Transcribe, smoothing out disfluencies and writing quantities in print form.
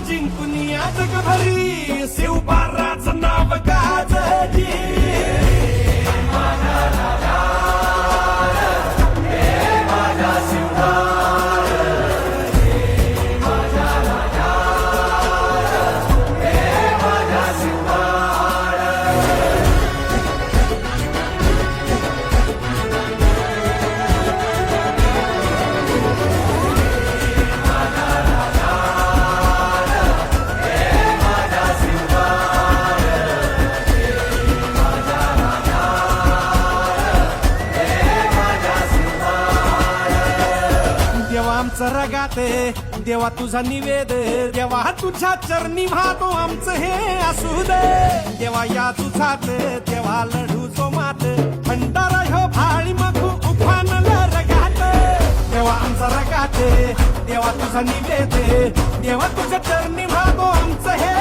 जिंकुनिया जगभरी शिवबाराचं नाव गाजली. आमचं रगाते देवा तुझा निवेद, देवा तुझ्या चरणी वाहतो आमचं हे असू दे. देवा या तुझात देवा लढू जो मात, भंडारा ह्यो भाळी मखू उफानलं रगात. देवा आमचा रगाते देवा तुझा निवेद, देवा तुझ्या चरणी वाहतो आमचं हे